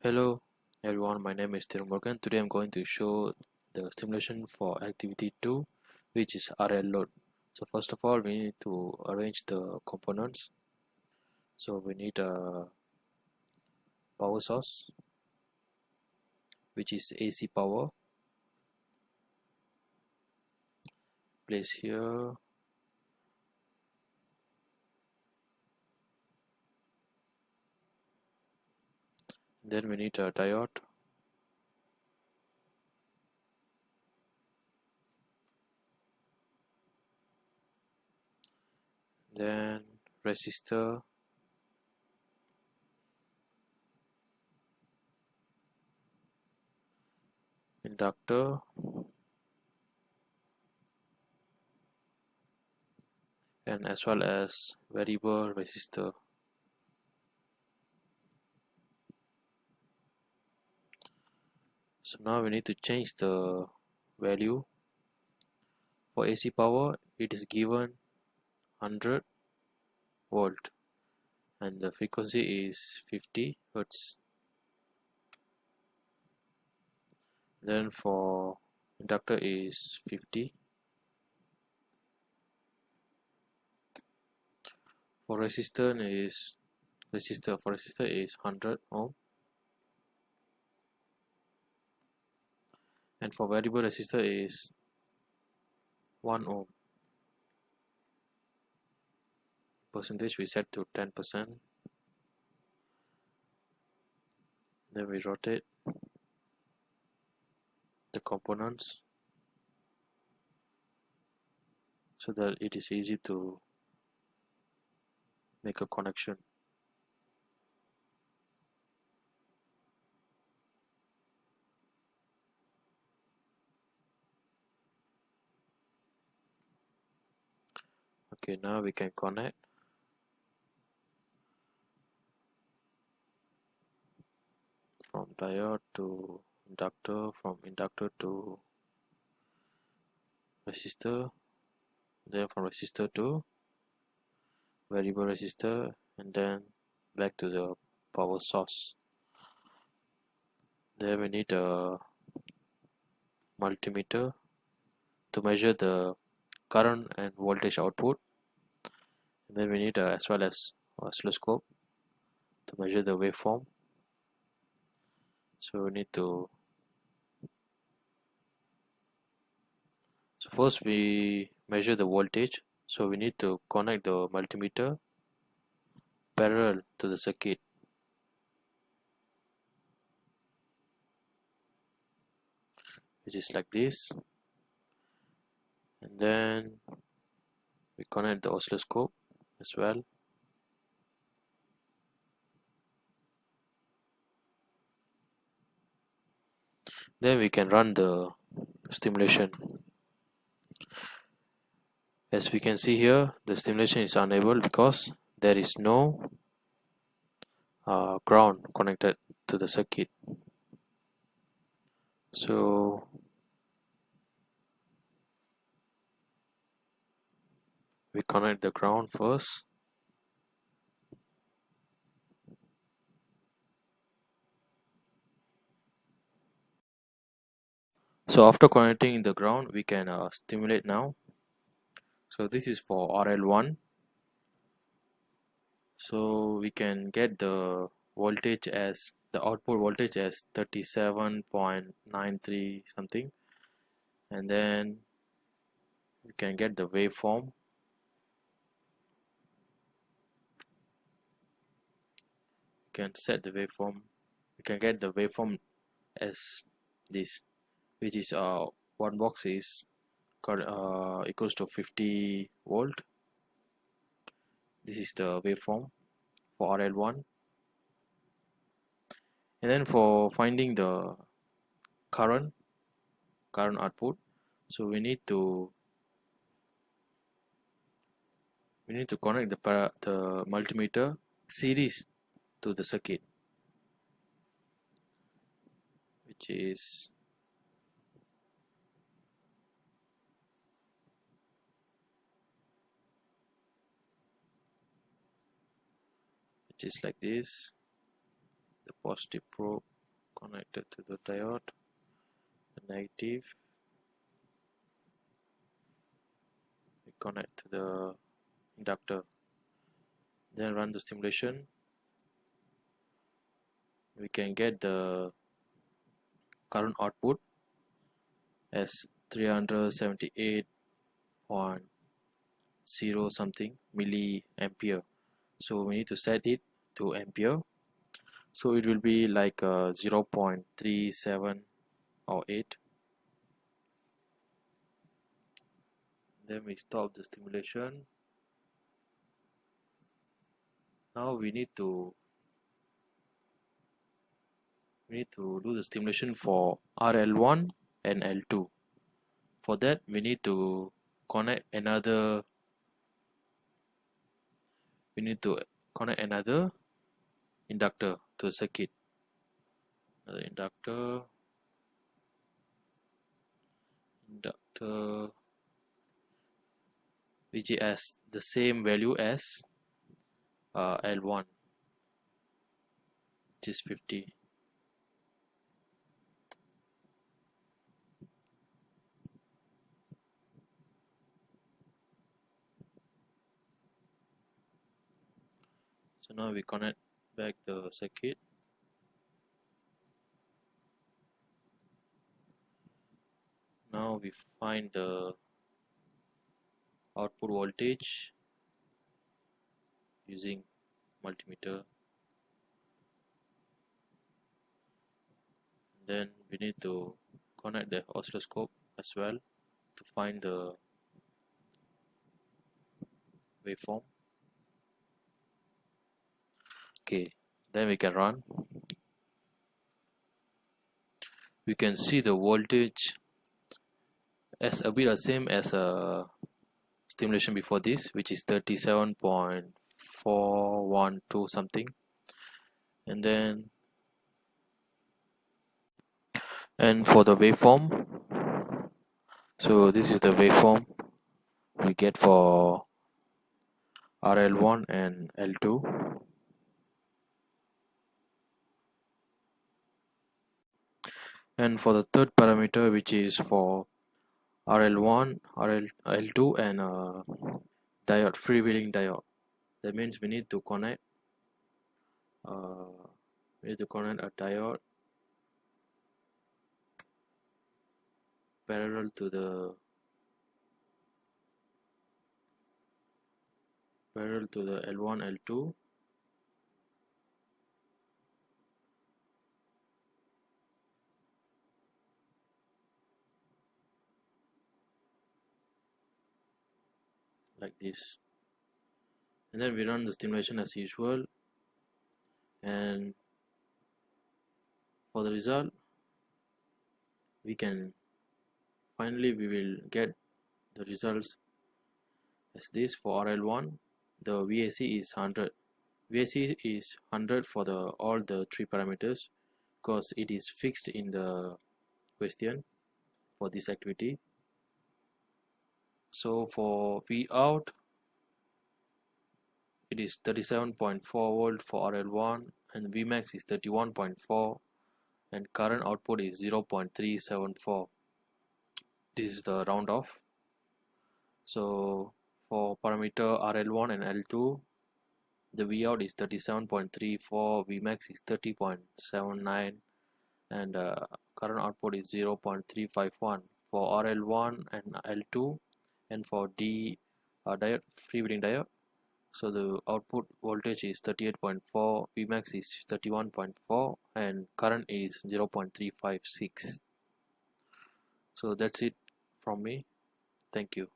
Hello everyone, my name is Thiru Morgan. Today I'm going to show the stimulation for activity 2, which is RL load. So first of all, we need to arrange the components. So we need a power source, which is AC power. Place here. Then we need a diode. Then resistor. Inductor. And as well as variable resistor. So now we need to change the value. For AC power, it is given 100 volt and the frequency is 50 Hertz. Then for inductor is 50. For resistor is 100 ohm. And for variable resistor is 1 ohm. Percentage we set to 10%. Then we rotate the components so that it is easy to make a connection. Okay, now we can connect. From diode to inductor, from inductor to resistor, then from resistor to variable resistor, and then back to the power source. Then we need a multimeter to measure the current and voltage output. And then we need as well as oscilloscope to measure the waveform. So we need to first we measure the voltage. So we need to connect the multimeter parallel to the circuit. Which is like this. And then we connect the oscilloscope as well. Then we can run the stimulation. As we can see here, the stimulation is unable because there is no ground connected to the circuit. So we connect the ground first. So after connecting the ground, we can stimulate now. So this is for RL1. So we can get the voltage as the output voltage as 37.93 something, and then we can get the waveform. We can set the waveform. We can get the waveform as this, which is one box is equals to 50 volt. This is the waveform for RL1. And then for finding the current output, so we need to connect the multimeter series to the circuit, which is like this. The positive probe, connected to the diode, the negative, we connect to the inductor, then run the simulation. We can get the current output as 378.0 something milliampere. So we need to set it to ampere, so it will be like 0.37 or 8. Then we stop the stimulation. Now we need to do the stimulation for RL1 and L2. For that we need to connect another inductor to the circuit. Another inductor which has the same value as L1, which is 50. So now we connect back the circuit. Now we find the output voltage using multimeter. Then we need to connect the oscilloscope as well to find the waveform. Okay, then we can run. We can see the voltage as a bit the same as a stimulation before this, which is 37.412 something. And for the waveform, so this is the waveform we get for RL1 and L2. And for the third parameter, which is for RL1, L2 and diode, freewheeling diode, that means we need to connect a diode parallel to the L1, L2, like this. And then we run the stimulation as usual, and for the result we will get the results as this. For RL1, the VAC is 100. VAC is 100 for all the three parameters because it is fixed in the question for this activity. So for V out, it is 37.4 volt for RL1, and Vmax is 31.4, and current output is 0.374. This is the round off. So for parameter RL1 and L2, the V out is 37.34, Vmax is 30.79, and current output is 0.351 for RL1 and L2. And for D diode, freewheeling diode, so the output voltage is 38.4, Vmax is 31.4, and current is 0.356. So that's it from me. Thank you.